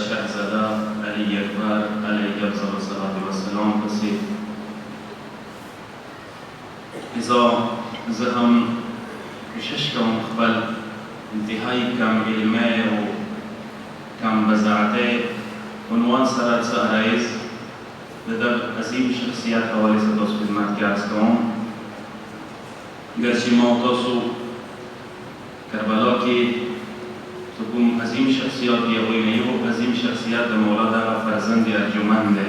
شهزاده علی اکبر علیه افضل الصلاة والسلام پسی ازا زهم کوشش کوم خپل انتهایی کم علمه و کم بزاعته عنوان سره څه عرایض د دغه عظیم شخصیت حوالې سره تاسو خدمت کې عرض کوم. ګرچې ما تاسو کربلا کې څه کوم عظیم شخصیات دی هغوی نه یو عظیم شخصیت د مولا دغه فرزند ارجمند دی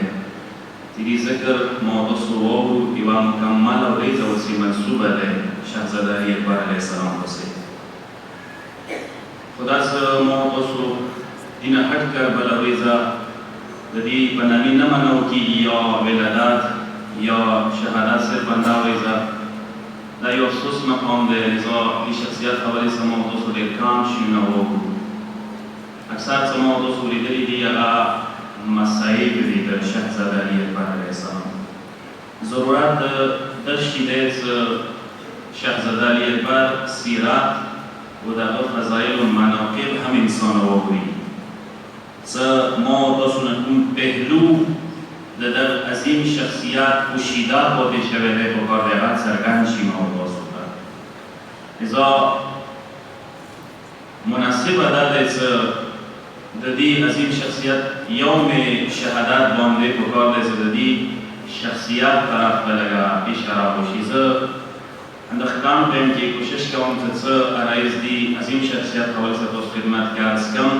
چې دې ذکر ما تاسو واورو یوه مکمله وریځه ورسې منسوبه دی شهزاده علی اکبر علیه السلام پسې. خو داسې ما تاسو دې نه هټ کربلا وریځه د دې په نامې نه منو کېږي یا ولادت یا شهادت صرف همدا وریځه دا یو افسوس مقام دی. لذا دې شخصیت حوالې سره ما تاسو ډېر کم شیونه وګورو. اکثر څه ما تاسو لیدلي دي هغه مصائب دي د شهزاده علی اکبر علیه السلام. ضرورت دغه شی دی چې شهزاده علی اکبر سیرت و د هغه فضایل و مناقب هم انسان وګوري. څه ما تاسو نه کوم پهلو د دغه عظیم شخصیت پوشیده پاتې شوی دی په کار دی هغه څرګند شي ما تاسو ته. لذا مناسبه دا دی چې د دې عظیم شخصیت یوم شهادت باندې په کار دی چې د دې شخصیت طرف ته لږه اشاره وشي. زه د ختام ټایم کې کوشش کوم چې څه عرایض دي عظیم شخصیت حوالې سره تاسو خدمت کې عرض کړم.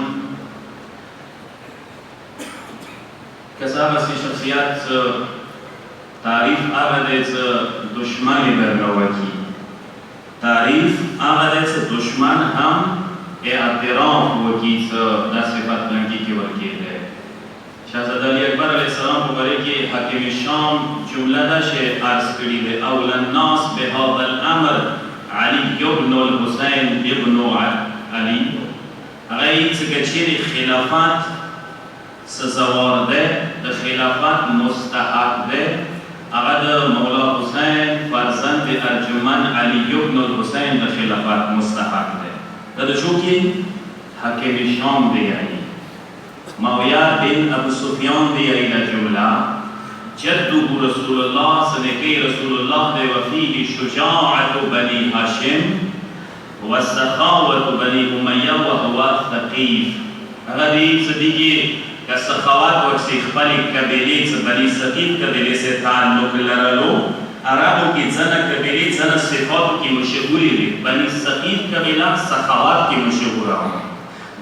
که څه هغسې شخصیت تعریف هغه دی چې دشمن یې درنه وکړي. تعریف هغه دی چې دشمن هم اعتراف وکړي چې دا صفت بلنګي کې ورکېدی. شهزاده علی اکبر علیه السلام په باره کې حاکم شام جمله داسې عرض کړي دی اول الناس بهذا الامر علی ابن الحسین ابن علی. هغه یې چې که چیرې خلافت سزاوار ده د خلافت مستحق ده هغه د مولا حسین فرزند ارجمند علی ابن الحسین د خلافت مستحق ده. دا د چون کې حاکم شام بیایی معاویه بن ابو سفیان بیایی لجمله جده رسول الله صدقه رسول الله ده وفیه شجاعت بنی هاشم و سخاوت بنی امیه و هو ثقیف. هغه دې څه دي کې که سخاوت ورسې خپلې قبیلې څه بني ثقیف قبیلې سره تعلق لرلو. عربو کې ځنه قبیلې ځنه صفاتو کې مشهورې وي. بني ثقیف قبیله سخاوت کې مشهوره وه.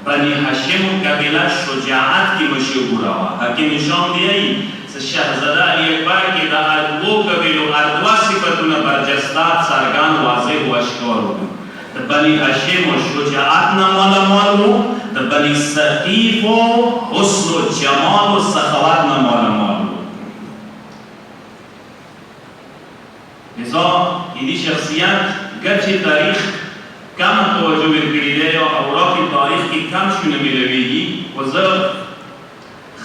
بني هاشم قبیله شجاعت کې مشهوره وه. حاکم شام بیایي چې شهزاده علی اکبر کې د دوو قبیلو دوه صفتونه برجسته څرګند واضح و اشکار وو. د بني هاشم و شجاعت نه مالامال وو. د بني ثقیف و حسن و جمال و سخاوت نه مالامال وو. لذا دې شخصیت ګرچې تاریخ کم توجه ورکړې دی او اوراق تاریخ کې کم شونه میلویږي خو زه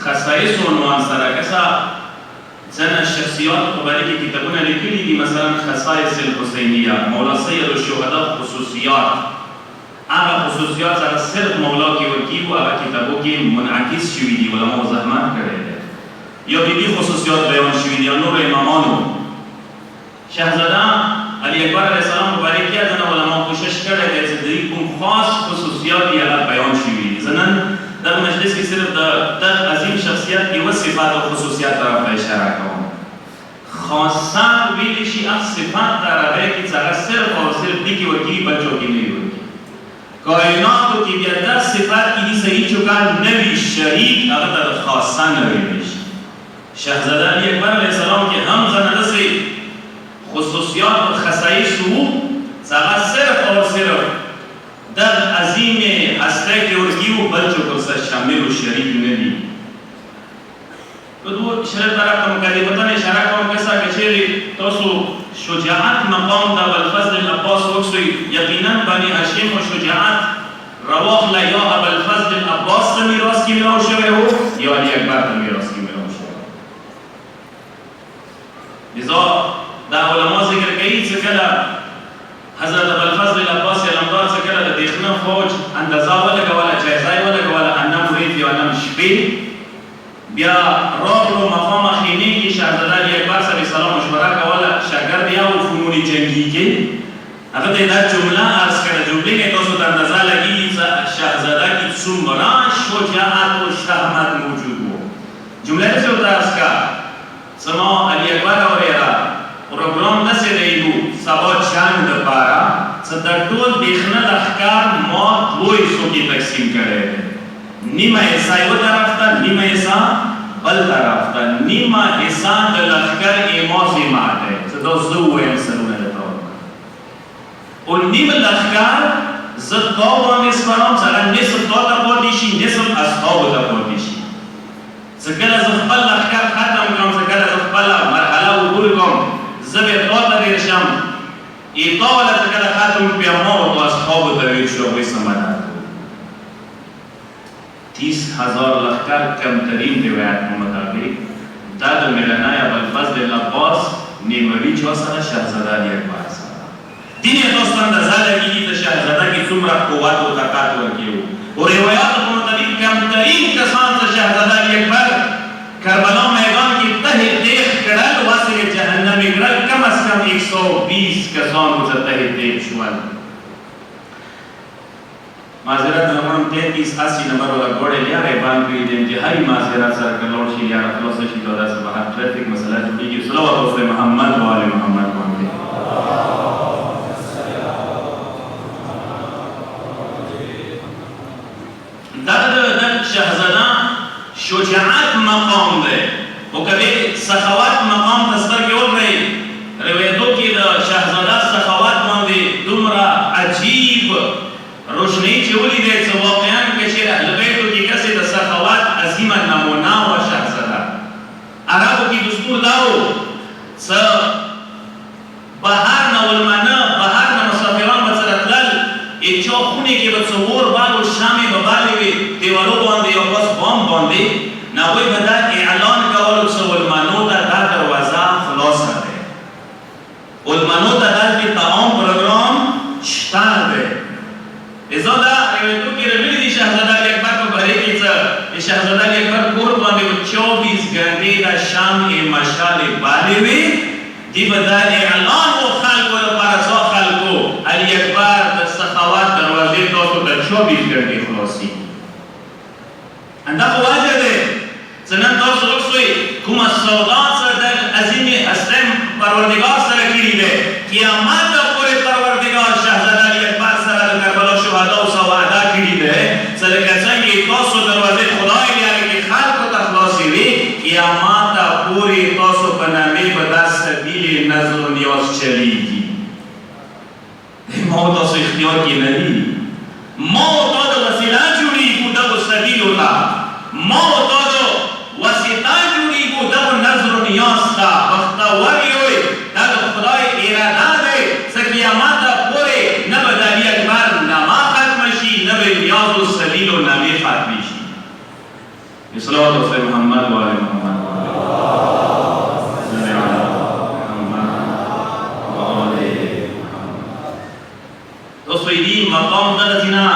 خصایصو عنوان سره که څه ځینې شخصیات په باره کې کتابونه لیکلي دي. مثلا خصایص الحسینیه مولا سید الشهدا خصوصیات هغه خصوصیات سره صرف مولا کې ورکي وو هغه کتابو کې منعکس شوي دي علماو زحمت کړی دی. یا بي خصوصیات بیان شوي دي یا نور امامانو. شهزاده علی اکبر علیه السلام په باره کې ځینې علماو کوشش کړی دی چې د دې کوم خاص خصوصیات یې هغه بیان شوي دي. زه نن دغه مجلس کې صرف د دغه عظیم شخصیت یوه صفت او خصوصیت طرف ته اشاره کوم. خاصه ویلی شي هغه صفت د عربۍ کې چې هغه صرف او صرف دې کې ورکېږي بچو کې نه وي ورکېږي. کائناتو کې بیا دا صفت کې دي صحیح چوکا نه وي شریک هغه ته خاصه نه ویلی شي. شهزاده علی اکبر علیه السلام کې هم ځنه داسې خصوصیات و خصایص وو چې هغه صرف او صرف د عظیم هستی کې ورکي وو بل چوکو سره شامل و شریک نه دي. په دوه شرط طرف ته مقدمتاً اشاره کوم که څه که چیرې تاسو شجاعت مقام ته ابوالفضل العباس وکسئ یقینا بني هاشم و شجاعت رواخله یا ابوالفضل العباس ته میراث کې میلاو شوی وو یا علی اکبر ته میراث کې میلاو شوی. لذا دا علما ذکر کوي چې کله حضرت ابوالفضل العباس علمدار چې کله د دښنه فوج اندازه ولګوله جایزه یې ولګوله انه مرید یو انه شپې شپې بیا راغلو مقام خیمې کې شهزاده علي اکبر سره سلام مشوره کوله شاګرد یا و فنون جنگی کې هغه ته دا جمله عرض کړه جملې کې تاسو ته اندازه لګېږي شهزاده کې څومره شجاعت و شهامت موجود و جمله داسې ورته عرض کړه زما علي اکبر اورېده پروګرام داسې دی و سبا جنګ دپاره څه د ټول برېښنا لښکر ما دوو حصو کې تقسیم کړی دی نیمه حصہ یو طرف ته نیمه حصہ بل طرف ته نیمه حصہ د لښکر ایما ذمه دی څه دا زه ووایم سرونه درته او نیم لښکر زه تا باندې سپارم سره نصف تا ته پاتې شي نصف اصحابو ته پاتې شي څه کله زه خپل لښکر ختم کړم څه کله زه خپله مرحله عبور کړم زه بیا تا ته دېر شم تا والا څه کله ختم بیا ما ورته اصحابو ته ویل شو هغوی سمدد 30,000 لښکر کمترین روایت مطابق دا د میرنای ابوالفضل العباس نیموي چا سره شهزاده علي اکبر سره دین یې تاسو ته اندازه لګېږي د شهزاده کې څومره قوت او طاقت ورکړي وو او روایاتو په مطابق کمترین کسان ته شهزاده علي اکبر کربلا میدان کې ته تیغ کړل واسې جهنم یې کړل کم از کم 120 کسان ورته ته تیغ شول معذرت نمونم 3380 نمبر والا گوڑے لیا ریبان کری دیں انتہائی معذرت سر کلوڑ شی لیا رفلو سے شی دودا سے باہر ٹریفک مسئلہ جوڑی کی صلوات حضرت محمد و آل محمد مانتے درد شہزادہ شجاعت مقام دے وہ کبھی سخوات مقام تصدر کی اور رہی روایتوں کی شہزادہ سخوات ماندے دمرا عجیب روشنی چې ولیدې څه واقعا کې چې اهل بیتو کې کسې د سخاوت عظیمه نمونه وه شهزاده عربو کې دستور دا و څه بهر نه ولمنه بهر نه مسافران به سره تلل چا خونې کې به څه اور بال و شمې به بالې وې دیوالو باندې یو بس بام باندې نه هغوی به دا اعلان کولو څه ولمنو ته دا دروازه خلاصه دی ولمنو ته دلته طعام پروګرام شته دی ازا دا روایتوں کی رویلی دی شہزادہ علی اکبر کو بھرے کی څه شہزادہ علی اکبر کور باندې 24 گھنٹے دا شام مشال بالې وي دی به دا اعلان و خلکو لپاره څو خلکو علی اکبر د سخاوت دروازې تاسو ته 24 گھنٹے خلاصي اندا خو واجب دی چې نن تاسو وښوئ کومه سودا څه د عظیم هستم پروردگار سره کړي دی قیامت پورې پروردگار شهزاده علی اکبر سره د کربلا شهدا او سوادا کړي دی چې لکه څنګه تاسو دروازې خدای لري کې خلکو ته خلاصې وي قیامت پورې تاسو په نامې به دا سبیل نظر و نیاز چلیږي ما تاسو اختیار کې نه دي ما تا د وسیله جوړېږو دغو سبیلو ته ما تا د وسیله جوړېږو دغو نظر و نیاز ته بختور یوئ دا د خدای اراده دی څه قیامت پورې نه به د علي اکبر نامه ختمه شي نه به نیاز و سبیل و نامې ختمې شي صلوات حضرت محمد و آل محمد دوستو دی مقام دغتینا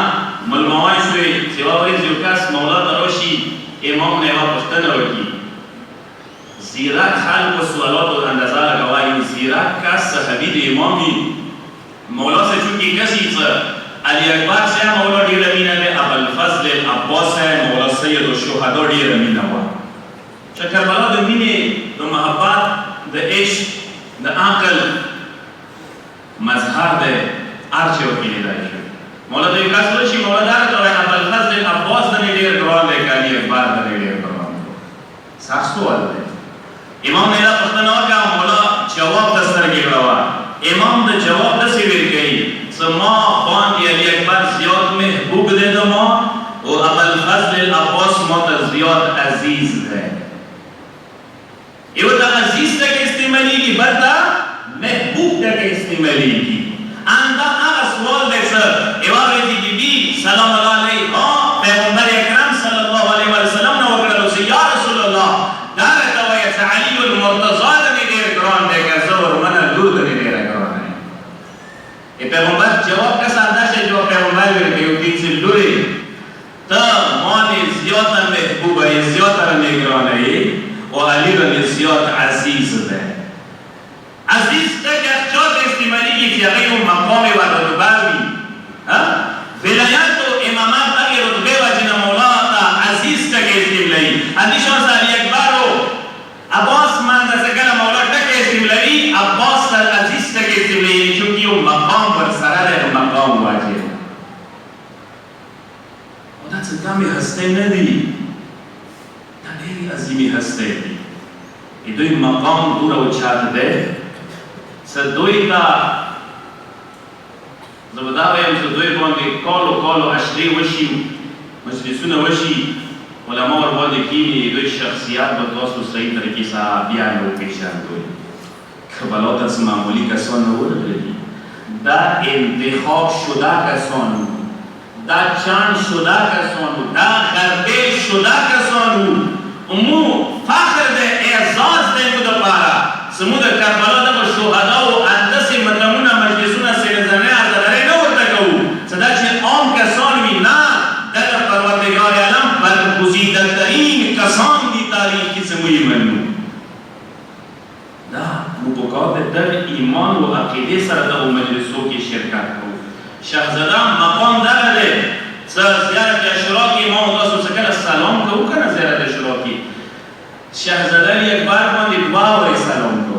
ملموای شوی سوا وریز یو کس مولا دروشی امام نے یوه پوښتنه وکړي زیرک خلق و سوالاتو اندازه لګوایي زیرک کس صحابي د امام وي مولا سے چونکې کسي څه علي اکبر صاحب مولا ډېره مینه دی ابوالفضل العباس صاحب مولا سید الشهدا ډېره مینه وه چې کربلا د مینې د محبت د عشق د عقل مظهر دی هر چې ورکې لیدای شي مولا ته یو کس وشي مولا دا راته وایي ابوالفضل العباس د مې ډېر ګران دی که علي اکبر د مې ډېر ګران دی سخت سوال دی امام نے دا پوښتنه وکړه مولا جواب د سترګې راوړه امام د جواب داسې ورکوي زما باندې علي اکبر زیات محبوب دی د ما او ابوالفضل العباس ما ته زیات عزیز دی یو ته عزیز ټکی استعمالیږي بل ته محبوب ټکی استعمالیږي اندا هغه سوال دی څه یوه ورځ بیبي سلام الله علیه پیغمبر اکرم صلی الله علیه وسلم نه وکړل چې یا رسول الله دا راته وایه چې علي المرتضی د مې ډېر ګران دی که زه ورمنه لور د مې ډېره ګرانه یم پیغمبر جواب کس همداسې جواب پیغمبر ورکوي چې لورې ته ما مې زیاته محبوبه علی را زیاد عزیز ده عزیز ده که اخچاد استعمالی که اغیر مقام و رتبه بی ولایت و امامت اغیر رتبه و جن مولا تا عزیز ده که استعمالی اندیشان سالی اکبر و عباس من دستگل مولا ده که استعمالی عباس تا عزیز ده که استعمالی چونکه او مقام بر سره ده مقام واجه و ده کمی هسته ندی ده دیری عظیمی هسته دی ایدوی مقام دور و چاہت ده سدوی تا زبدا ویم سدوی باندې کالو اشری وشي مجلسونه وشي علماء ورباندې کینی دوی شخصیت به تاسو صحیح طریقې سره بیان وکړي کبلات از معمولی کسان نورغلی دا انتخاب شده کسان دا چند شده کسان دا غربه شده کسان امو فخر ده اعزاز ده مو ده پارا سمو ده کربلا ده با شهده و اندس مدمون مجلسون سیلزنه ازداره نورده که صدا چه عام کسان وی نا ده پروردگار علم برگزیده ترین کسان دی تاریخی سموی منو ده مبکار در ایمان و عقیده سر ده و مجلسو کی شرکت کو شهزده مقام ده زیارت اشراکی ما و دستو سکر سلام که او کنه زیارت اشراکی شهزده اکبر باندې دعا وای سلام کو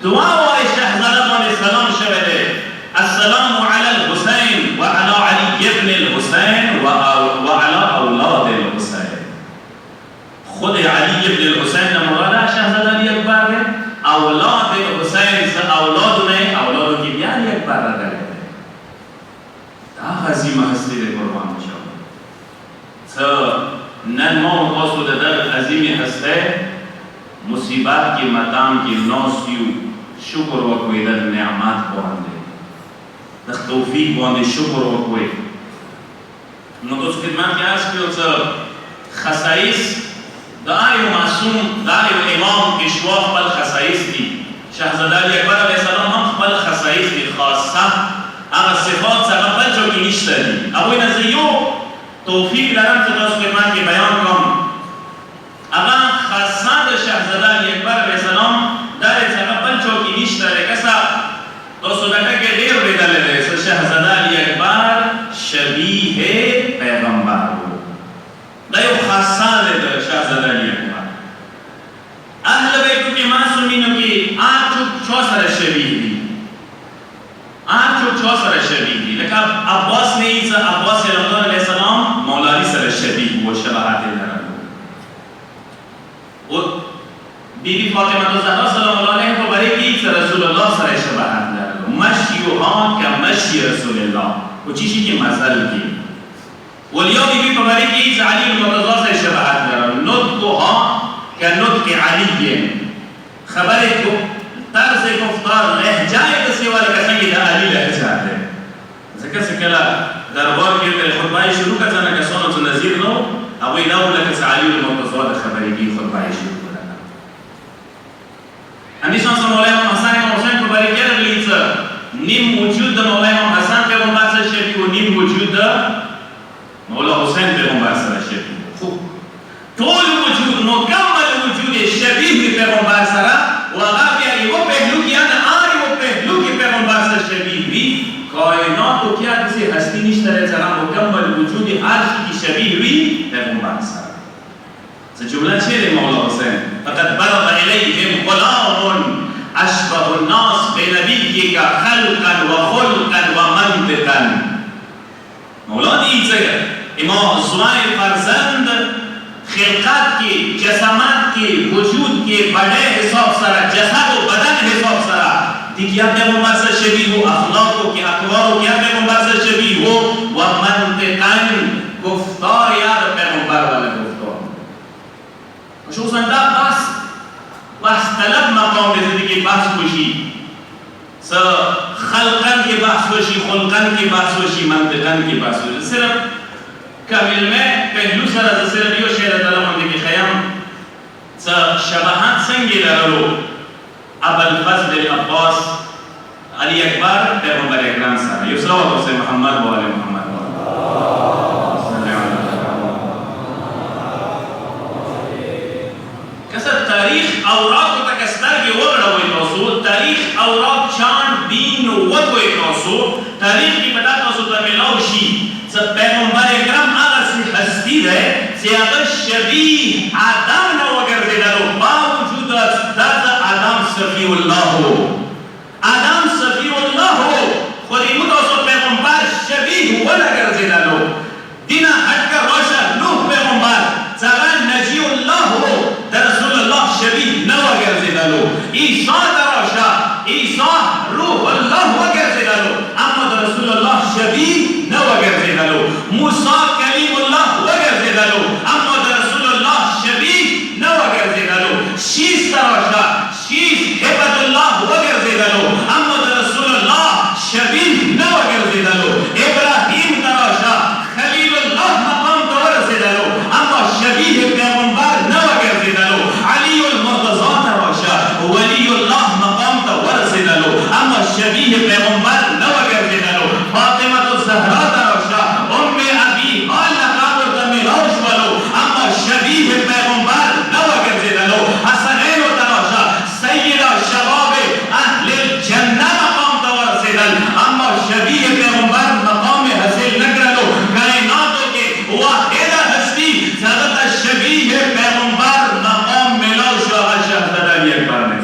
دعا وای شهزده باندې سلام شوه السلام علی الحسین و علی علی ابن الحسین و علی اولاد الحسین خود علی ابن الحسین مراد شهزده اکبر اولاد الحسین سے اولادو کی بیان اکبر را داره دا عظیم هستی ده قربان شد نن ما تاسو د در عظیم هسته مصیبت کی مقام کی ناسیو شکر وکوي د نعمت باندې د توفیق باندې شکر وکوي نو تاسو خدمت کې اس په څه خصائص د آیو معصوم د آیو امام اشواق بل خصائص دي شهزاده اکبر علیه السلام هم خپل خصائص دي خاصه هغه صفات څنګه بل څوک نشته دي او نه زيو توفیق لرم چې تاسو خدمت کې بیان کوم هغه خاصه د شهزاده اکبر علیه السلام دا څنګه بل څوک نشته لکه تاسو دغه کې ډېر لیدل دي چې شهزاده اکبر شبیه پیغمبر دا یو خاصه ده د شهزاده اکبر اهل بیت کې معصومینو کې آچو چا سره شبیه دي آچو چا سره شبیه دي لکه عباس نه ایسا عباس علیه السلام مولا سره شبیه و شباهت داره و بیبی فاطمه الزهرا سلام الله علیها په باره کې رسول الله سره شباهت داره مشیها کمشی رسول الله و چیزی که مثل کی ولیا بیبی په باره کې علی المرتضی سره شباهت داره نطقها كنطق علي خبر طرز گفتار لهجه کسی والا کسی که علی لهجه ده ځکه چې کله دربار کې د خطبه شروع کړه کسانو ته نظیر نو او یې نو لکه علی المرتضی د خبرې کې خطبه شروع کړه اندیشان سره مولانا حسن امام حسین په باره کې راغلی چې نیم وجود د مولانا حسن پیغمبر سره شبیه او نیم وجود د مولا حسین پیغمبر سره شبیه خوب ټول وجود مکمل وجود شبیه پیغمبر سره و هغه بیا یو پهلو کې نه آری و پهلو کې پیغمبر سره شبیه وي کائنات او کې هیڅ هستی نشته چې هغه مکمل وجود هر شي کې شبیه وي پیغمبر سره څه جمله چې مولا حسین فقط بلغ الیهم غلام اشبه الناس بنبیک خلقا وخلقا ومنطقا مولا دی څنګه امام زوای فرزند خلقت کی جسمت کی وجود کی بڑے حساب سرا جسد و بدن حساب سرا دیکھیا پیغمبر سے شبیہ ہو اخلاقوں کی اقوالوں کی پیغمبر سے شبیہ ہو و منطقاً گفتار یاد پیغمبر والا گفتار شو سندا بحث طلب مقام زندگی بحث خوشی خلقاً کی بحث خوشی خلقاً کی بحث خوشی منطقاً کی بحث خوشی صرف کامل میں پہلو سره د سره یو شی راته باندې کې خیام څه شباهت څنګه لرلو ابوالفضل العباس علی اکبر پیغمبر اکرم سره یو صلوات و محمد و علی محمد کسر اوراق تکستر کی وغړوي تاسو تاریخ اوراق چان دین وګوي تاسو تاریخ کی پتا تاسو ته ملاو شي چې پیغمبر اکرم هغه سي هستی ده چې هغه شبیه آدم نه وګرځیدلو باوجود د آدم صفی الله هو آدم صفی الله هو خو دې تاسو پیغمبر شبیه ولا ګرځیدلو دینا هټ روشا نوح پیغمبر څنګه نجی الله هو رسول الله شبیه نه وګرځیدلو عیسی روشا عیسی روح الله وګرځیدلو اما رسول الله شبیه نه وګرځیدلو موسی کلیم الله وګرځیدلو اما رسول الله شبیه نه وګرځیدلو شیس روشا شیس هبت الله وګرځیدلو اما رسول الله شبیه نه وګرځیدلو ابراهیم روشا خلیل الله مقام ته ورسیدلو اما شبیه پیغمبر نه وګرځیدلو علی المرتضی روشا ولی الله مقام ته ورسیدلو اما شبیه پیغمبر نه وګرځیدلو فاطمه الزهرا روشا ام ابي قال قبر ته میراث ولو اما شبیه پیغمبر نه وګرځیدلو حسنین روشا سید شباب اهل الجنه مقام ته ورسیدل اما شبیه پیغمبر مقام حاصل نکړلو کائناتو کې واحده هستی حضرت شبیه پیغمبر مقام ملاو شو شهادت علی اکبر نے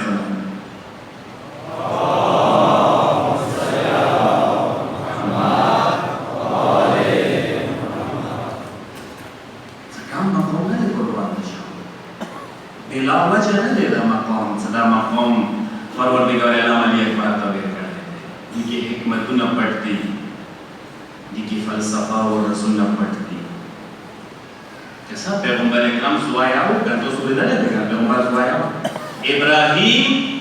بلا وجہ نہ دے دا مقام صدا مقام پروردگار عالم علی اکبر تعبیر کرتے ہیں ان کی حکمتوں نہ پڑھتی ان کی فلسفہ اور رسول نہ پڑھتی جیسا پیغمبر اکرم سوایا ہو گھنٹوں سویدہ لیتے گا پیغمبر سوایا ہو ابراہیم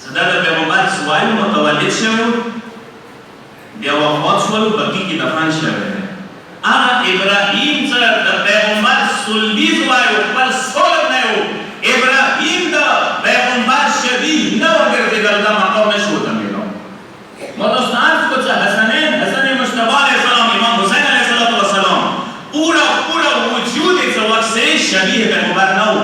صدا دا پیغمبر سوایا متولد شوئے بیا وفات شوئے بقی کی دفن شوئے آغا ابراہیم صدا دا پیغمبر سلبی سوایا پر سولب نہیں ہو ابراہیم دا پیغمبر شبیه نہ وګرځیدل دا مقام نشو ته ملو مدستان کو چې حسن مجتبی علیہ السلام امام حسین علیہ السلام پورا وجود ایک وقت سے شبیه پیغمبر نہ ہو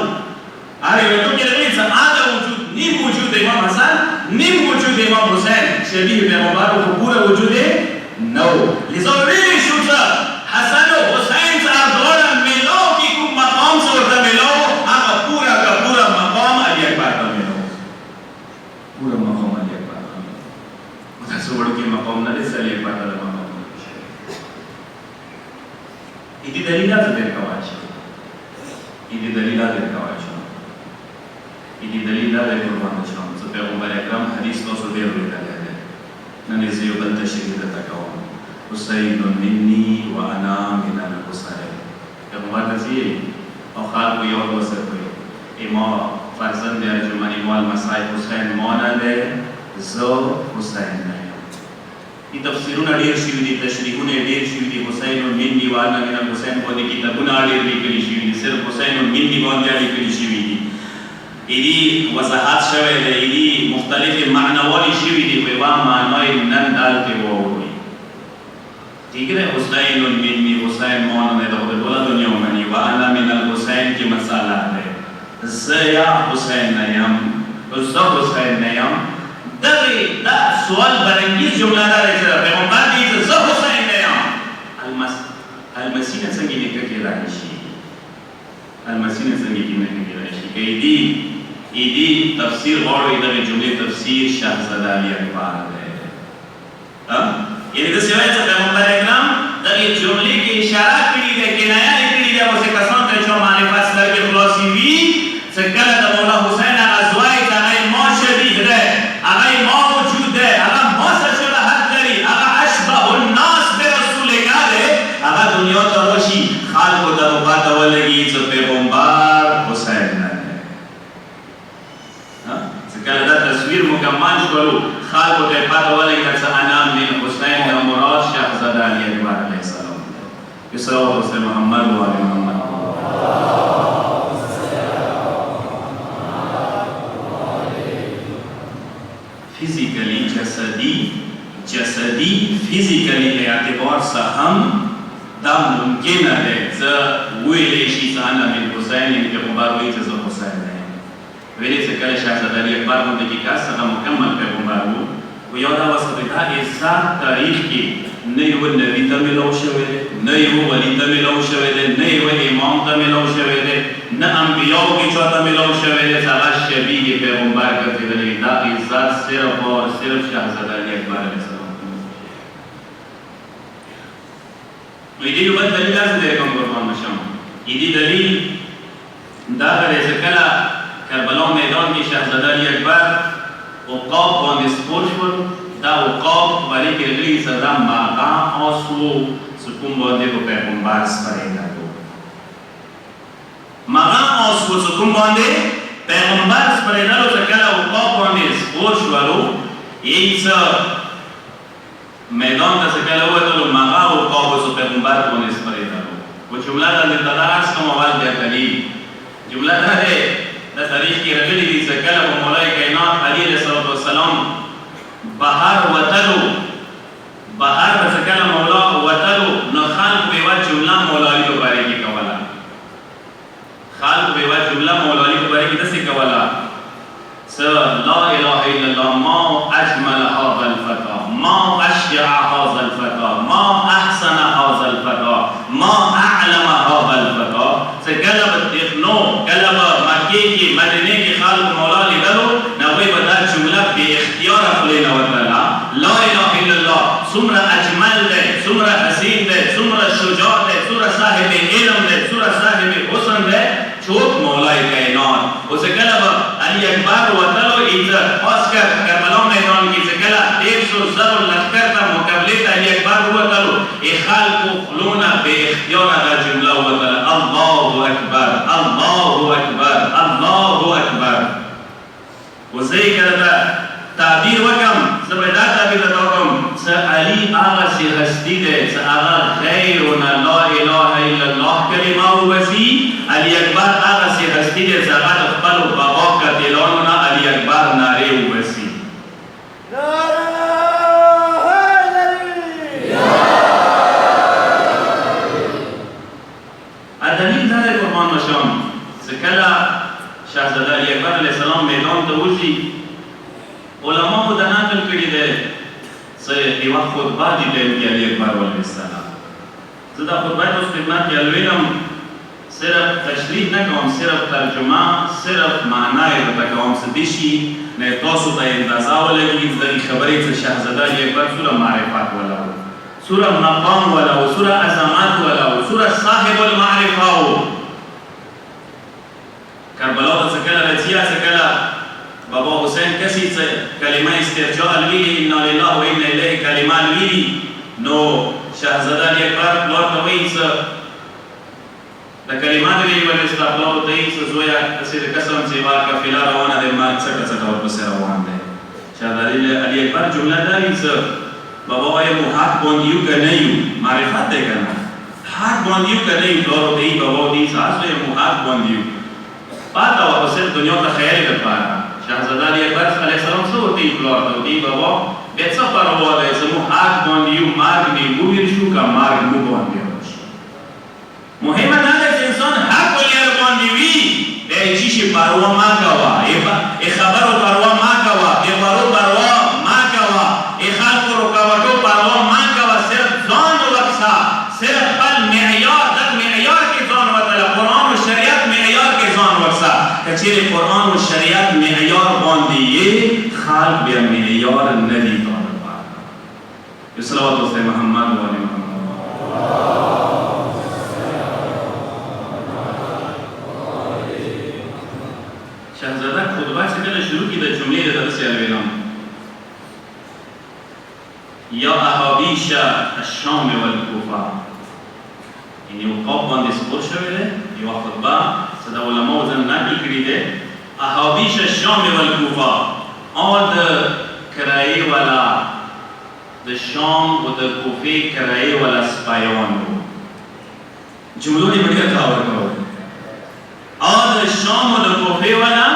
اره یو تو کې لري چې آده وجود نیم وجود امام حسن نیم وجود امام حسین شبیه پیغمبر کو پورا وجود نہ ہو لذا ویلی شو چې حسن و حسین سره دوړه ملو کی کوم مقام سے ورته ملو هغه پورا کا پورا مقام علی اکبر ته ملو پورا مقام علی اکبر ته ملو تاسو ورته مقام نه لري علی اکبر ته مقام دې دلیلات درکوای شي دې دلیلات درکوای شي دې دلیلات قربان شوم چې پیغمبر اکرم حدیث تاسو ډیر ویل دی نن یې یو بل تشریح تکاو حسین منی وانا من الحسین پیغمبر نزی او خالق یو وسر کوي امام فرزند ارجمن امام مسائل حسین مانند زو حسین نه ای تفسیرونه ډیر شوي دي تشریحونه ډیر شوي دي حسین منی وانا من الحسین باندې کتابونه ډیر لیکل شوي دي صرف حسین منی باندې لیکل شوي دي ایدی وضاحت شوی دی ایدی مختلف معنوي شوي دي په وا معنی نن دالته وو ٹھیک ہے حسین منی حسین مانند دغه دنیا منی وانا من الحسین کی مسئلہ ہے زیا حسین نیم زو حسین نیم دغه دا سوال برانگیز جمله ده چې پیغمبر دې زو حسین نیم المسیح څنګه نه کې راشي المسیح څنګه کې نه کې راشي ایدی تفسیر غوړې دغه جمله تفسیر شاهزاده علی اکبر ده یعنی د سوای څخه پیغمبر اکرام دغه جملې کې اشاره کړې ده کنایه کړې ده اوسه کسان ته چې معرفت سره کې خلاصي وي څنګه د مولا حسین ازوای ته ما شبیه ده هغه ما موجود ده هغه ما سره شباهت لري هغه اشبه الناس برسول الله ده هغه دنیا ته راشي خلق ته پته ولګي چې پیغمبر حسین نه څنګه دا تصویر مکمل شولو خلق ته پته ولګي چې انا من حسین مراد شهزاده علی اکبر علیه السلام صلوات والسلام محمد و علی محمد فیزیکلی جسدی فیزیکلی اعتبار سے ہم دا ممکن ہے چې ویلې شي چې انا من حسین پیغمبر وایي چې زه حسین یم ویلې چې کله شهزاده علي اکبر غوندې کې کس هغه مکمل پیغمبر و خو یو دا وسه دا عزت تاریخ کې نه یو نبي ته میلاو شوی دی نه یو ولي ته میلاو شوی دی نه یو امام ته میلاو شوی دی نه انبیاو کې چا ته میلاو شوی دی هغه شبیه پیغمبر ګرځېدلی دا عزت صرف اور صرف شهزاده علي اکبر علیه السلام دې یو بل دلیل هغه دی کوم قربان بشم دې دلیل دا غره چې کله کربلا میدان کې شهزاده علي اکبر عقاب باندې سپور شول دا عقاب باندې کې لري صدا ماغا اوسو سکون باندې په پیغمبر سپارېدا ماغا اوسو سکون باندې پیغمبر سپارېدا چې کله عقاب باندې سپور شولو ایس میدان ته کله وته ماغا عقاب اوسو پیغمبر باندې سپارېدا و جمله د تدارس کوم اول دی دلیل جمله ده د تاریخ کې راغلي دي چې کله مولای کائنات علي علیه السلام بهر وتلو بهر چې کله مولا وتلو نو خلق به وا جمله مولای په باره کې کوله خلق به وا جمله مولای په باره کې داسې کوله لا اله الا الله ما اجمل هذا الفتى ما اشجع هذا الفتى ما احسن هذا الفتى ما اعلم هذا الفتى سکله بتخنو کله مکه کې مدینه کې خلق مولا لیدلو نو به دا جمله به اختیار خپل نو وتعالى لا اله الا الله سمره اجمل ده سمره حسین ده سمره شجاع ده سمره صاحب علم ده سمره صاحب حسن ده چوک مولا کائنات او سکله علي اکبر وتلو عزت خاص کر کربلا میدان کې سکله 100 زر لخر ته مقابله ته علي اکبر وتلو ای خلق خلونا به اختیار دا جمله وتعالى الله اکبر الله اکبر الله اکبر وزي کړه تعبیر وکم زبردا تعبیر وکم س علي هغه سي هستی ده س هغه غیرنا لا اله الا الله کلمه وسی علي اکبر هغه سي هستی ده س هغه خپل بابا کتلونو علي اکبر ناره وسی دلیل دا دی قربان بشم چې کله شهزاده علي اکبر علیه السلام میدان ته وځي علماو دا نقل کړي دی چې یوه خطبه دي د علي اکبر علیه السلام زه دا خطبه یې اوس خدمت کې لولم صرف تشریح نه کوم صرف ترجمه صرف معنا یې درته کوم چې دې شي نه تاسو ته اندازه ولګي د دې خبرې چې شهزاده علي اکبر څومره معرفت ولا و سورة مقام ولا سورة عظمت ولا سورة صاحب المعرفة کربلا ته کله راځي کله بابا حسین کسي کلمه استرجاع الویلی انا لله و انا الیه کلمه الویلی نو شهزاده علي اکبر پلار ته وایي چې د کلمه الویلی ول استقلال ته یې زویا کسي د قسم چې وا کفیلا روانه ده ما څټه څټه ورپسې روان ده شهزاده علي اکبر جمله دا چې بابا وايي مو حق باندې یو کنه یو معرفت ده کنه حق باندې یو کنه یو دورو دی بابا دې ساسو مو حق باندې یو پاتا او صرف دنیا ته خیر لپاره شهزاده علي اکبر علیه السلام څو ته پلار دی بابا به څه پروا ده چې مو حق باندې یو مارګ دی ګویر شو کا مارګ مو باندې شو مهمه دا ده چې انسان حق ولر باندې وی به هیڅ شي پروا ما کوا ای خبرو پروا ما کوا ای پروا ما کوا ای خلق رکاوټو پروا ما کوا صرف ځان وکسا صرف بل معیار د معیار کې ځان وتل قرآن او شریعت معیار کې ځان وکسا کچېره قرآن او شریعت معیار باندې یې خلق بیا معیار نه دي طالبان صلوات الله محمد و علی محمد شهزاده خطبه چې کله شروع کی د جملې د درس الویلم یا احابیش الشام والکوفه یعنی عقاب باندې سپور شوی دی یوه خطبه چې د علماو ځنه نقل کړي دی احابیش الشام والکوفه د کرایې والا د شام او د کوفې کرایې والا سپایانو جملو یې ډېر کاور کړو د شام او د کوفې والا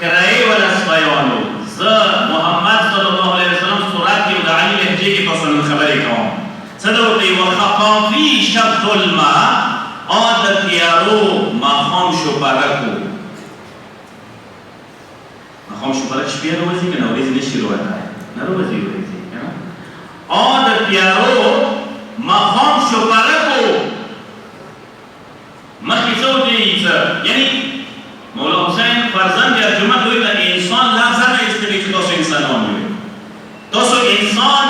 کرایې والا سپایانو زه محمد صلی الله علیه وسلم سورات کې د علي لهجې کې پسند خبرې کوم څه ته وایي وخفافي شد الماء د تیارو ماښام شو پرکو خلک شپې روزي کنه ورځ نشي روته نه روزي کنه او د تیارو مقام شپرکو مخکې څه وکړي یعنی مولا حسین فرزند ارجمند وایي د انسان لفظ نه ایستلی چې تاسو انسانان یو تاسو انسان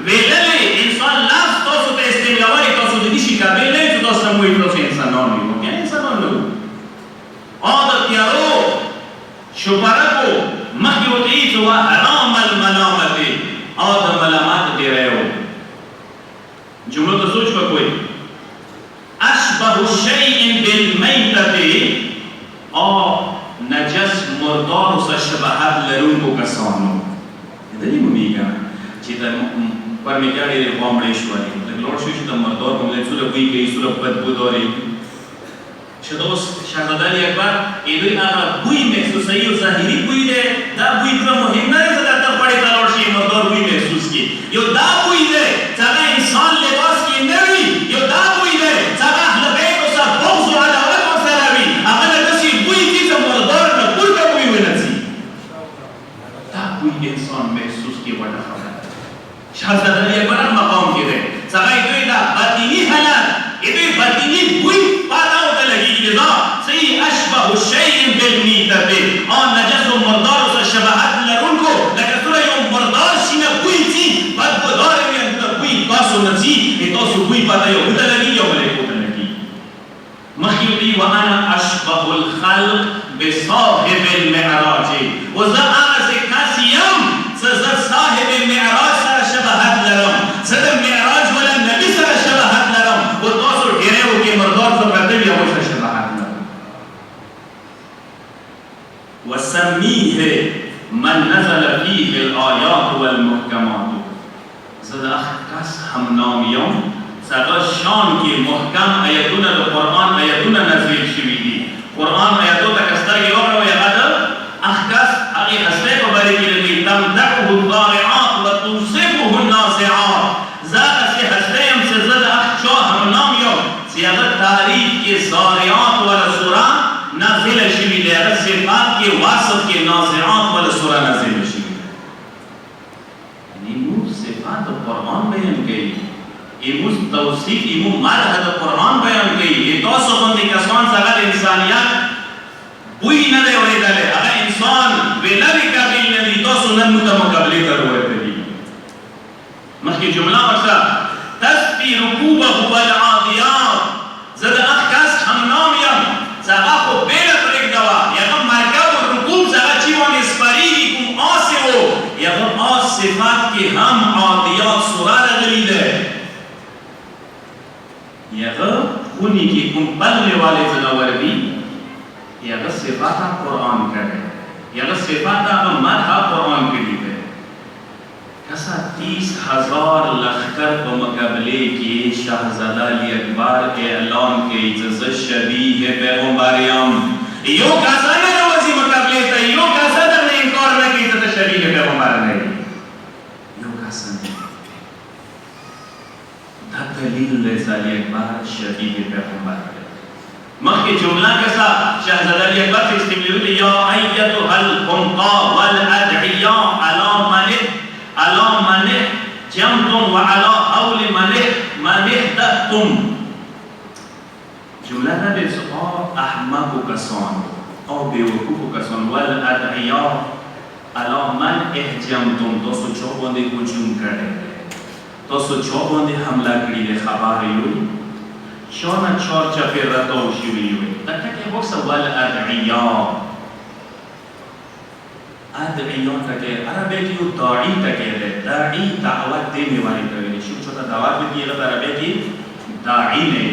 ویللی انسان لفظ تاسو ته استعمالوي تاسو د دې شي قابل نه چې تاسو مو تاسو انسانان یو یعنی انسانان نو او د تیارو شپرکو مخکې وکړي چې وا حرام الملامت او د ملامت ډیرایو جملو ته سوچ وکوي اشبه الشيء بالميتة او نجس مردار سره شباهت لرونکو کسانو دې مومیګه چې د پرمیګاړي غومړې شوې د لوړ شو چې د مردار په لږ سره وی کې سره بدبوداري شدوس شهزاده علي اکبر دوی هغه بوی محسوسوي او ظاهري بوی دی دا بوی دومره مهم نه دی چې درته پړې ته لاړ شي مردار بوی محسوس کړي یو دا بوی دی چې هغه انسان لباس کې نه وي یو دا بوی دی چې هغه اهل بیت سره بغض او عداوت ورسره وي هغه داسې بوی دي چې مردار نه پورته بوی ونڅي دا بوی انسان محسوس کړي وړه خبره شهزاده علي اکبر مقام کې دی چې هغه دوی دا باطني حالت دوی باطني بوی اشبه الشيء بالميتة او نجس مردار سره شباهت لرونکو لکه څنګه یو مردار شینه بوی چې بدبودار وي انت بوی تاسو نسی تاسو بوی پته یو ته لګي یو ملګری ته لګي مخيوتي وانا اشبه الخلق بصاحب المعراج وذا انا سكاسيم سذ صاحب المعراج سره شباهت لرم سره معراج ولا نبي سره شباهت لرم او تاسو ډیرو کې مردار سره پته یو سره شباهت وسميه من نزل فيه الآيات والمحكمات زد اخکس هم نامیام سغا شان که محکم آیتون القرآن آیتون نزل شوی دی قرآن آیتون تکستر گی وقت و یقدر اخکس اقی حسنه بباری که لگی تمدعه الضارعات و توصفه الناصعات زد اسی حسنه هم سزد اخچا هم نامیام سیادت تاریخ که ضارعات و رسوران نازل شوی دی اگر صفات کے واسط کے نازعات والا سورہ نازل شوی ایمو صفات قرآن بیان گئی ایمو توصیف ایمو مدح قرآن بیان گئی یہ تاسو باندې کسان څنګه انسانیت بوی نه دی اورېدلی هغه انسان بلوي قابل نه دي تاسو نن مقابلې ته ورغلي مخکې جمله ورسره تسقي ركوبه والعاديات زد اخکس هم نامیم زغا خو بیره پرېږدوه یغه مرکب و رکوب زغا چې وانې سپریږي کوم آسې و یغه آس صفات کې هم عادیات سوره راغلي ده یغه خونې کې کوم بلغې والے ځناور دي یغه صفات قرآن کړی یغه صفات هغه مدح قرآن کړي ده کسا 30,000 لخکر په مقابلے کې شاهزاده علي اکبر اعلان کوي چې زه شبیه پیغمبر یم یو کسا نه راوځي مقابلې ته یو کسا درنه انکار نه کوي چې ته شبیه پیغمبر نه یې یو کسا نه دا دلیل دی چې علي اکبر شبیه پیغمبر دی مخکې جمله کسا شاهزاده علي اکبر چې استعمالوي یا ایتها القمقا والادعیاء علی منه جمتم وعلى حول منه دأتم جمله نه دې احمق کسان او بیوقوف کسان والادعیاء علی من اهجمتم تاسو چا باندې هجوم کړی تاسو چا باندې حمله کړې ده خبر یو شانه چار چپې راتاو شوي وي دا ټکي وکړه والادعیاء ادعیان تکه عربی کې یو داعی تکه ده داعی دعوت دینے والی ته ویل شي چې دعوت دی هغه عربی کې داعی نه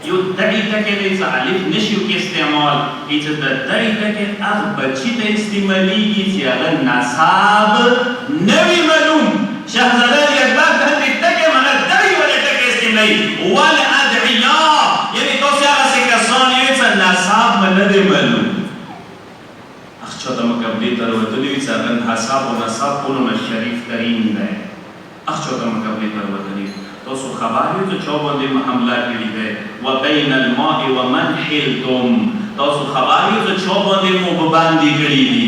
یو داعی تکه د الف نشو کې استعمال چې د داعی تکه هغه بچی ته استعماليږي چې هغه نصاب نوی معلوم شهزاده علي اکبر د دې تکه معنا داعی ولا تکه استعمالي ولا ادعیاء یعنی تاسو هغه څه کسان یې چې نصاب نه معلوم اخچا مقابلې ته وروتلي وي چې هغه حساب او نصاب قرآن شریف ترین دی اخچا مقابلې ته وروتلي تاسو خبر یو چې چا باندې حمله کړې ده وبین الماء ومن حلتم تاسو خبر یو چې چا باندې مو باندې کړې دي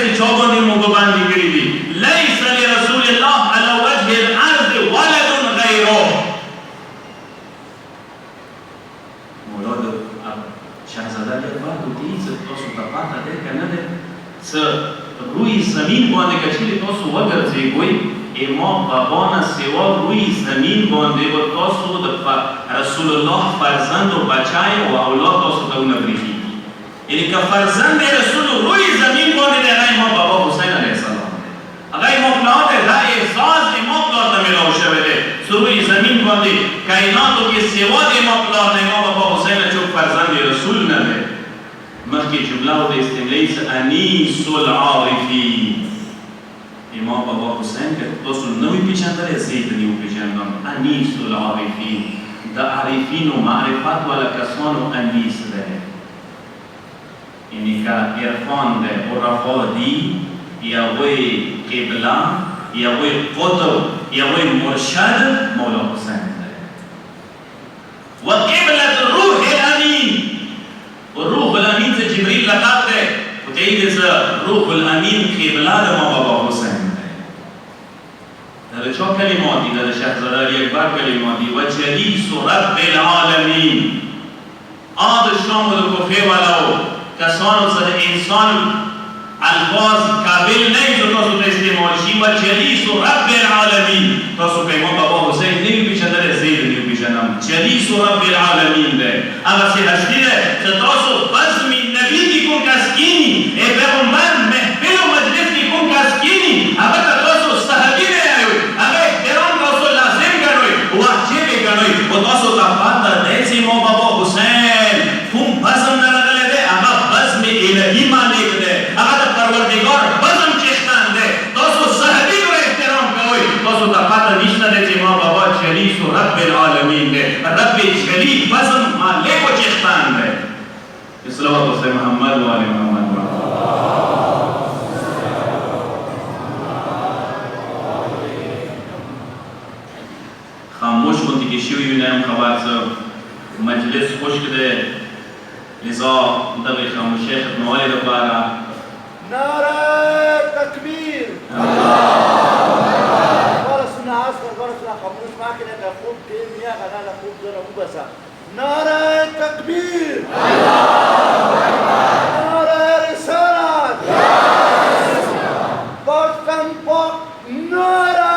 چې چا باندې موږ باندې کړی دي ليس لرسول الله على وجه الارض ولد غيره. مراد شهزاده اکبر دوی چې تاسو ته پاته ده کنه ده څه روی زمین باندې کچې تاسو وګرځي اما بابانا سوا روی زمین باندې و تاسو د رسول الله فرزند و بچای و اولاد تاسو ته ونبریږي. یعنی که فرزند رسول روی زمین باندې د امام بابا حسین علیه السلام هغه مطلق دا احساس امام پلار ته ملاو شوی دی روی زمین باندې کائناتو کې سوا د امام پلار د امام بابا حسین چوک فرزند رسول نه دی. مخکې جمله او د استملای انیس العارفین امام بابا حسین که تاسو نوی پیچندل زید نیو پیچندم انیس العارفین د عارفین و معرفت والا کسانو انیس ده یعنی که عرفان ده عرفا دی یا وی قبله یا وی قطب یا وی مرشد مولا حسین ده و قبلت روح الامین و روح الامین سے جبریل لقب ده و تایید روح الامین قبله ده ما بابا حسین در چه کلماتی در شهزاده اکبر کلماتی و جلیس رب العالمین آد شامل کفه ولو کسانو صد انسان الفاظ قابل نہیں جو تاسو ته استعمال شي و جلیس رب العالمین تاسو که امام بابا حسین نمی پیچندل زید نمی پیچندم جلیس رب العالمین ده اما سی هستی ده که تاسو بزمی نبی کی کن کسکینی ای پیغمبر محفل و مجلس کی کن کسکینی اما تاسو صحابی ده و تاسو ته پاته ده چې امام بابا حسین کوم بزم نه راغلی دی هغه بزم الهي مالک دی هغه د پروردګار بزم چښتن دی. تاسو صحابي ته احترام کوئ تاسو ته پاته نشته دی چې امام بابا جلیس رب العالمین دی رب جلیل بزم مالک و چښتن دی. صلوات الله محمد و آل محمد خاموش کنتی که شوی نیم خواهد مجلس خشک ده لذا دقی خاموشه ختموالی ده بارا نعره تکبیر بارا سنه عصر بارا سنه خاموش ماکنه که خوب تیم یا غنالا خوب داره مبسا نعره تکبیر نعره رسالت پاکتن پاک نعره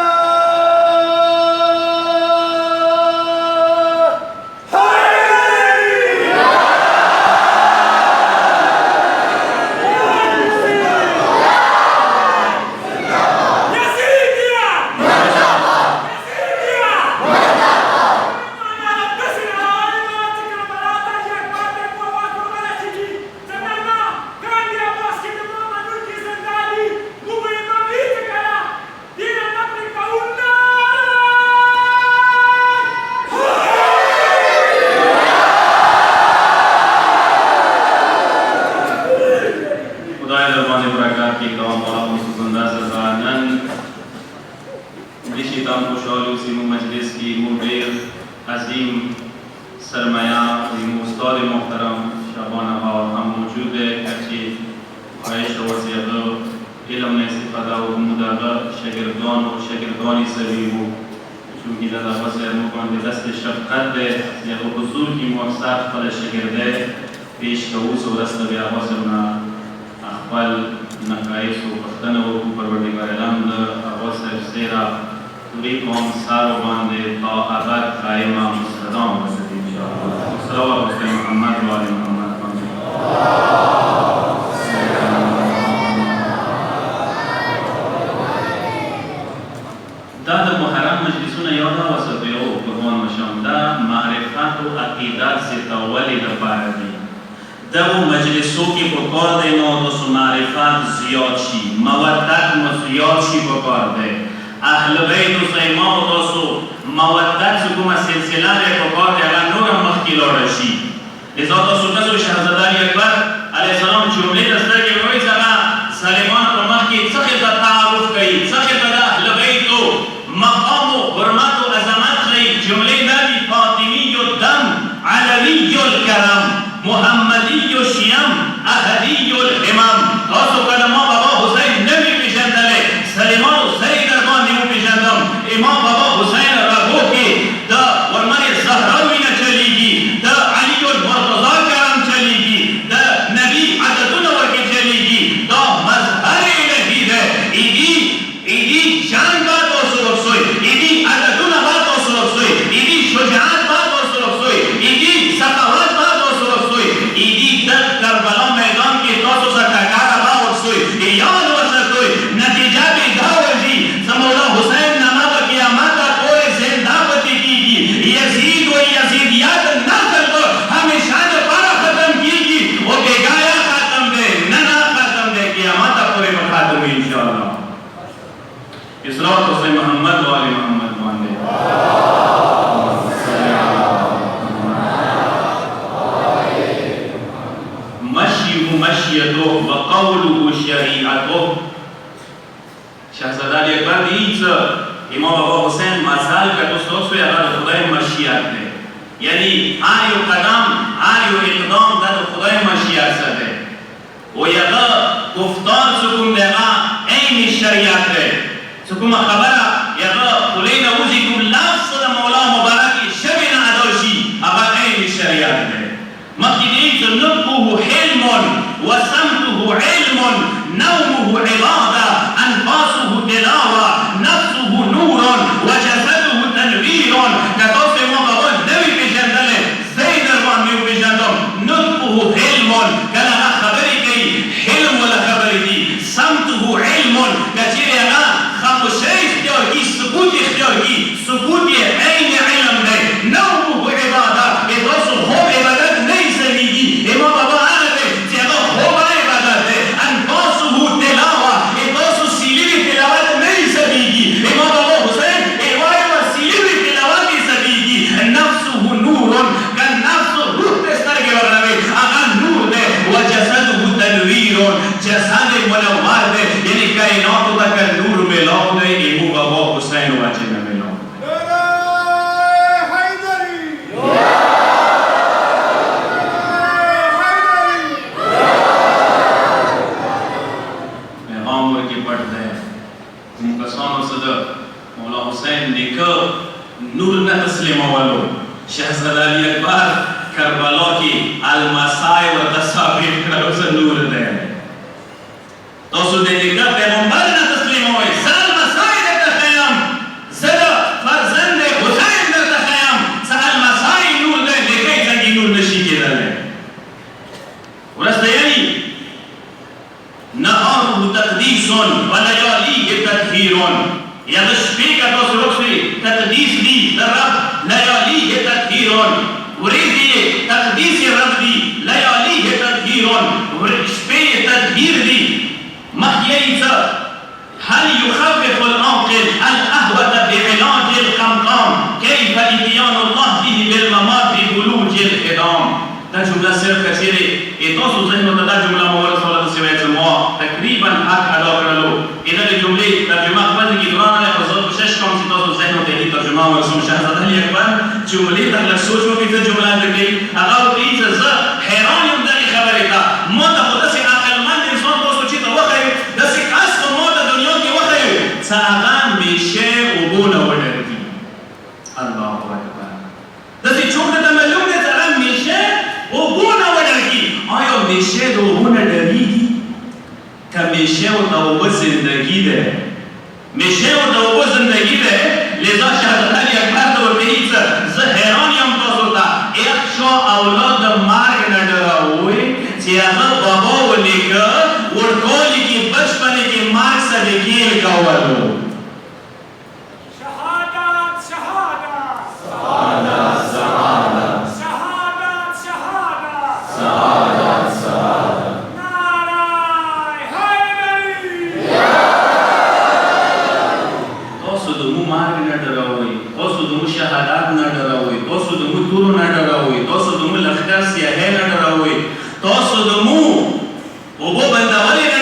محمدی و شیعم احدی الامام تاسو کله ما بابا حسین نمی پیژندلې سلیمان حسین در باندې وپیژندم امام بابا حسین رغو کې د ورمنې زهراوی نه چلیږي د علي المرتضی کرم چلیږي د نبی عددونه ورکې چلیږي دا مظهر الهی ده ایدی شان با تاسو ورسوي ایدی عددونه با تاسو ورسوي ایدی شجاعت با تاسو ورسوي ایدی سخاوت با تاسو ورسوي ایدی د کربلا میدان کې تاسو سره ټکاره با ورسوي یاد وساتئ نتیجه به دا ورځي مولا حسین نامه په قیامت پورې زنده پاتې کیږي یزید و یزیدیات نسل کو همیشه لپاره ختم کیږي او بیگایا ختم دی نه ختم دی قیامت پورې به ختم ان شاء الله اسلام حسین محمد و آل محمد باندې مشيه مشيته وقوله شريعته شهزاده علی اکبر دیت امام بابا حسین مثال کا تو سوچو یا خدای مشیت ده یعنی آیو قدم آیو اقدام دا خدای مشیت سده و یا گفتار سکم دقا این شریعت ده سکم خبره یا خلین اوزی کم لفظ دا مولا مبارکی شبین عدوشی اگر این شریعت ده مخی دیت نبوه حلم و سمته علم نومه عباده أنفاسه تلاوة نفسه نور وجسده تنوير كتوسي مبابا نبي بجندله زيد الرحمن بجندم نطقه حلم كلا خبرك حلم ولا خبرك سمته علم كثير يا خمسة اختياري سكوت اختياري سكوت عين علم ده نومه عبادة إدرسه هو عبادة ليس ليجي إما بابا أنا ده تيغا هو عبادة أنفاسه تلاوة إدرسه سيلي تلاوة ليس ليجي إما بابا حسين إرواية وسيلي تلاوة ليس ليجي نفسه نور كان نفسه روح تسترقي ورنبي أغان نور ده وجسده تنوير جسد منور ده يعني كائنات تك النور ملاو ده إمو بابا حسين واجنا ملاو مولا حسین نکو نور نہ تسلیم والو شہزادہ علی اکبر کربلا کی المسائے و تصابیر کرو سے نور دے تو سو دے نکا پیغمبر نہ تسلیم ہوئے سال مسائے دے تخیم زدہ فرزند حسین دے تخیم سال مسائے نور دے لکھے زنگی نور نشی کے دلے ورستے یعنی نهاره تقديس ولياليه تطهير يا شپې کا تاسو وکړئ تقديس دي رب لياليه تطهير وريدي تقديس رب دي لياليه تطهير شپې تطهير دي مخيئ هل يخفف العاقل الأهوة بعلاج القمقام كيف إتيان الله به بالممات ببلوج الخدام دا جمله صرف کثیره تاسو ذهن ته دا جمله مورد صلی الله علیه و ما تقریبا حق ادا کړلو اذا جمله ترجمه خپل کی دوران له حضرت کوشش کوم چې تاسو ذهن ته دې ترجمه ورسوم شهزاده علی اکبر جمله ته له سوچ وکړئ چې جمله دې هغه دې زه حیران یم د خبرې ته مو ته خود سي عقل مند انسان تاسو چې ته وخه د سي کاس مو د دنیا کې وخه ساغان میشه وګونه وړي الله اکبر د سي چوک ته معلوم دي ساغان میشه وګونه وړي آیا میشه د وګونه ډریږي که میشه او د وګ زندگی ده میشه او د وګ زندگی ده لذا شهادت علی اکبر ته ورته زه حیران یم تاسو ته یک شو اولاد مرګ نه ډراوي چې هغه بابا ولیکه ورکولی کې بچپن کې مرګ سره کېل کولو تاسو د مو وګو بندولې نه